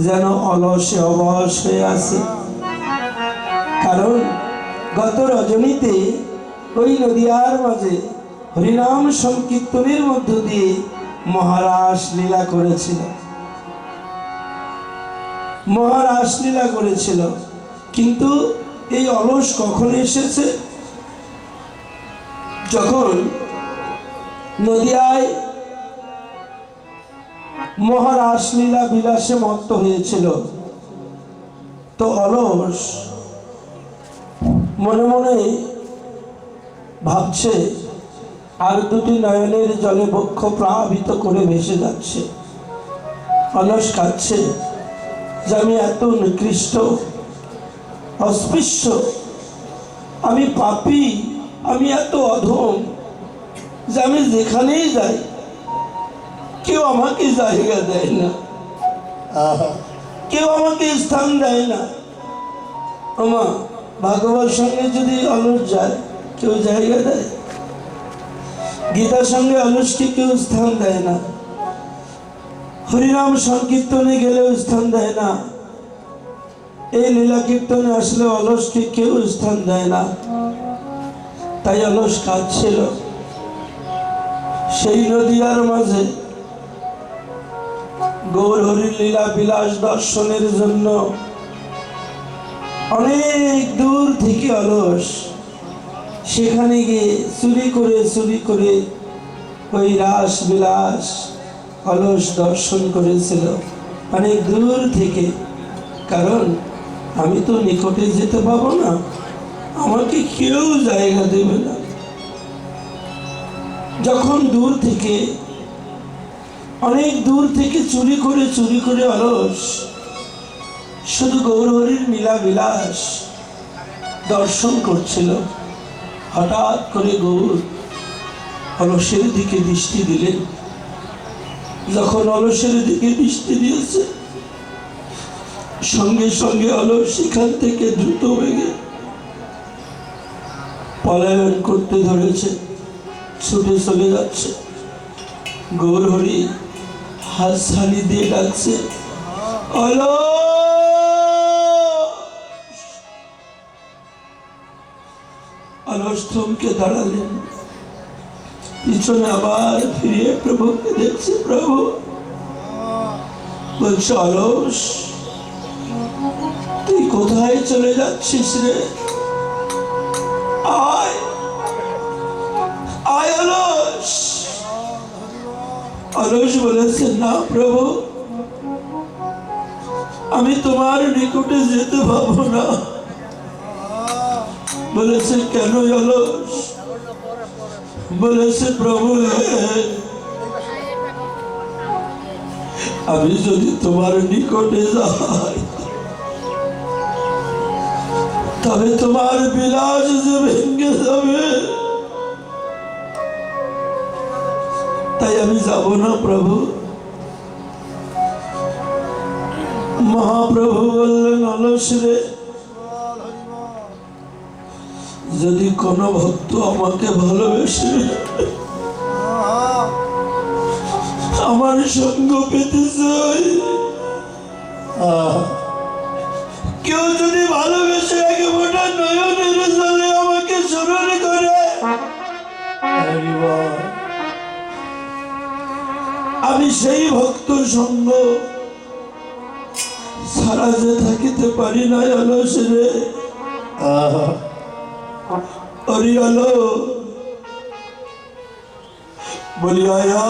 যেন অলসে অবশ হয়ে আছে। কারণ গত রজনীতে ওই নদিয়ার মাঝে হরিনাম সংকীর্তনের মধ্য দিয়ে মহারাস লীলা করেছিল, মহারাস লীলা করেছিল। কিন্তু এই অলস কখন এসেছে? যখন নদিয়ায় মহারাস লীলা বিলাসে মত্ত হয়েছিল, তো অলস মনে মনে ভাবছে, আর দুটি নয়নের জলে বক্ষ প্লাবিত করে ভেসে যাচ্ছে। অলস কাঁদছে যে আমি এত নিকৃষ্ট, অস্পৃশ্য, আমি পাপী, আমি এত অধম যে আমি যেখানেই যাই কেউ আমাকে জায়গা দেয় না, কেউ আমাকে স্থান দেয় না। আমা ভাগবত সঙ্গে যদি অলস যায় কেউ জায়গা দেয়? গীতার সঙ্গে অলসকে কেউ স্থান দেয় না, হরিনাম সংকীর্তনে গেলেও স্থান দেয় না, এই লীলা কীর্তনে আসলে অলসকে কেউ স্থান দেয় না। তাই অলস কাঁদছিল। সেই নদিয়ার মাঝে গৌর হরির লীলা বিলাস দর্শনের জন্য অনেক দূর থেকে অলস সেখানে গিয়ে চুরি করে ওই রাস বিলাস অলস দর্শন করেছিল অনেক দূর থেকে। কারণ আমি তো নিকটে যেতে পাবো না, আমাকে কেউ জায়গা দেবে না। যখন দূর থেকে, অনেক দূর থেকে চুরি করে অলস শুধু গৌর হরির লীলা বিলাস দর্শন করছিল, হঠাৎ করে গৌর অলসের দিকে দৃষ্টি দিলেন। যখন অলসের দিকে দৃষ্টি দিয়েছে, সঙ্গে সঙ্গে অলস সেখান থেকে দ্রুত বেগে পলায়ন করতে ধরেছে, ছুটে চলে যাচ্ছে। গৌর হরি হাত ছাড়ি দিয়ে ডাকছে, অলস থমকে দাঁড়ালেন, পিছনে আবার ফিরিয়ে প্রভুকে দেখছে। প্রভু বলছে, অলস তুই কোথায় চলে যাচ্ছিস রে? আয় আয় অলস। অলস বলেছে, না প্রভু, আমি তোমার নিকটে যেতে পারবো না। বলেছে, কেন অলস? বলেছে, প্রভু আমি যদি তোমার নিকটে যাই তবে তোমার বিলাস যে ভেঙে যাবে, তাই আমি যাব না প্রভু। মহাপ্রভু বললেন, অলস রে, যদি কোন ভক্ত আমাকে ভালোবেসে আমার সঙ্গ পেতে চাই, কেউ যদি ভালোবেসে একেবারে নয়নের জলে আমাকে স্মরণ করে, আমি সেই ভক্ত সঙ্গ সারা যে থাকিতে পারি না। অলস রে, অরিয়ালো বলি আয়া